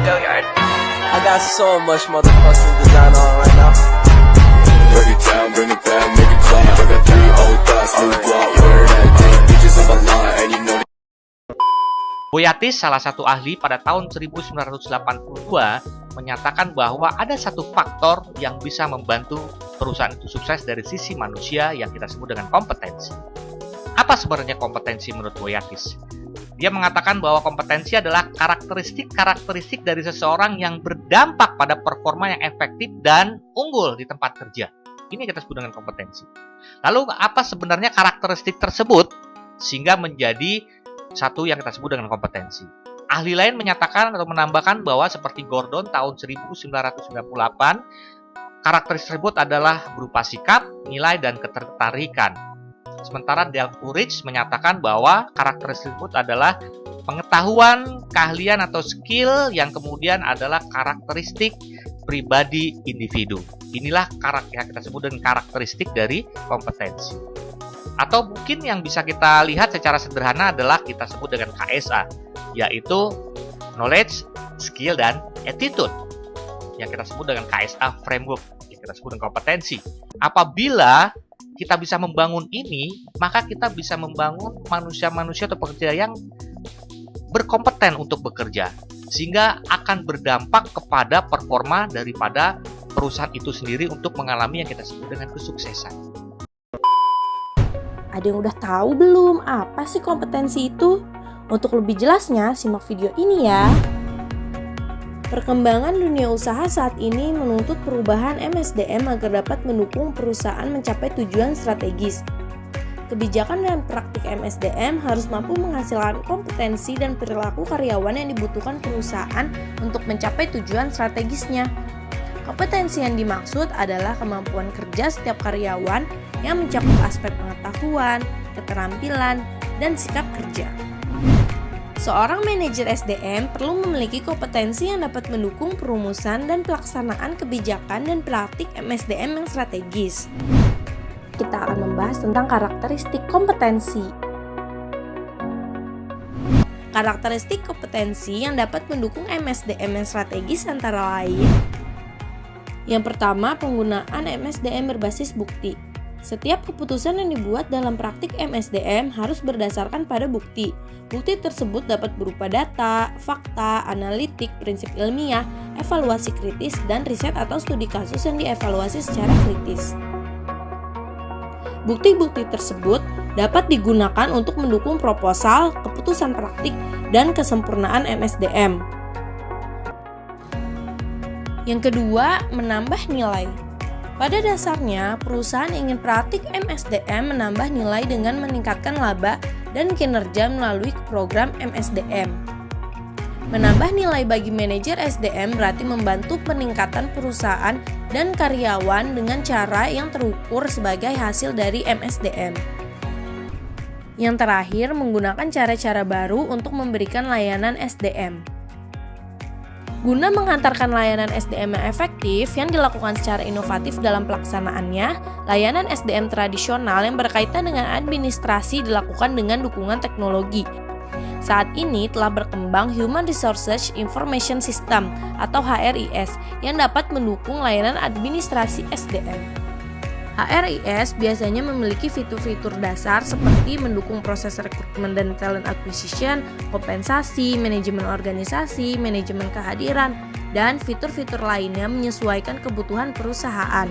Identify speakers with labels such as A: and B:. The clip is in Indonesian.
A: I got so much motherfucking design on right now.
B: Break it down, bring it back, make it clap. I got 3 old thoughts, new guap, wear that tank, bitches on my line, and you know.
C: Boyatis, salah satu ahli pada tahun 1982, menyatakan bahwa ada satu faktor yang bisa membantu perusahaan itu sukses dari sisi manusia yang kita sebut dengan kompetensi. Apa sebenarnya kompetensi menurut Boyatis? Dia mengatakan bahwa kompetensi adalah karakteristik dari seseorang yang berdampak pada performa yang efektif dan unggul di tempat kerja. Ini yang kita sebut dengan kompetensi. Lalu apa sebenarnya karakteristik tersebut sehingga menjadi satu yang kita sebut dengan kompetensi? Ahli lain menyatakan atau menambahkan bahwa seperti Gordon tahun 1998, karakteristik tersebut adalah berupa sikap, nilai, dan ketertarikan. Sementara Dale Ulrich menyatakan bahwa karakteristik tersebut adalah pengetahuan, keahlian, atau skill yang kemudian adalah karakteristik pribadi individu. Inilah yang kita sebut dengan karakteristik dari kompetensi. Atau mungkin yang bisa kita lihat secara sederhana adalah kita sebut dengan KSA, yaitu knowledge, skill, dan attitude, yang kita sebut dengan KSA framework, yang kita sebut dengan kompetensi. Apabila kita bisa membangun ini, maka kita bisa membangun manusia-manusia atau pekerja yang berkompeten untuk bekerja, sehingga akan berdampak kepada performa daripada perusahaan itu sendiri untuk mengalami yang kita sebut dengan kesuksesan.
D: Ada yang udah tahu belum apa sih kompetensi itu? Untuk lebih jelasnya, simak video ini ya. Perkembangan dunia usaha saat ini menuntut perubahan MSDM agar dapat mendukung perusahaan mencapai tujuan strategis. Kebijakan dan praktik MSDM harus mampu menghasilkan kompetensi dan perilaku karyawan yang dibutuhkan perusahaan untuk mencapai tujuan strategisnya. Kompetensi yang dimaksud adalah kemampuan kerja setiap karyawan yang mencakup aspek pengetahuan, keterampilan, dan sikap kerja. Seorang manajer SDM perlu memiliki kompetensi yang dapat mendukung perumusan dan pelaksanaan kebijakan dan praktik MSDM yang strategis. Kita akan membahas tentang karakteristik kompetensi. Karakteristik kompetensi yang dapat mendukung MSDM yang strategis antara lain: yang pertama, penggunaan MSDM berbasis bukti. Setiap keputusan yang dibuat dalam praktik MSDM harus berdasarkan pada bukti. Bukti tersebut dapat berupa data, fakta, analitik, prinsip ilmiah, evaluasi kritis, dan riset atau studi kasus yang dievaluasi secara kritis. Bukti-bukti tersebut dapat digunakan untuk mendukung proposal, keputusan praktik, dan kesempurnaan MSDM. Yang kedua, menambah nilai. Pada dasarnya, perusahaan ingin praktik MSDM menambah nilai dengan meningkatkan laba dan kinerja melalui program MSDM. Menambah nilai bagi manajer SDM berarti membantu peningkatan perusahaan dan karyawan dengan cara yang terukur sebagai hasil dari MSDM. Yang terakhir, menggunakan cara-cara baru untuk memberikan layanan SDM. Guna mengantarkan layanan SDM yang efektif yang dilakukan secara inovatif dalam pelaksanaannya, layanan SDM tradisional yang berkaitan dengan administrasi dilakukan dengan dukungan teknologi. Saat ini telah berkembang Human Resources Information System atau HRIS yang dapat mendukung layanan administrasi SDM. HRIS biasanya memiliki fitur-fitur dasar seperti mendukung proses rekrutmen dan talent acquisition, kompensasi, manajemen organisasi, manajemen kehadiran, dan fitur-fitur lainnya menyesuaikan kebutuhan perusahaan.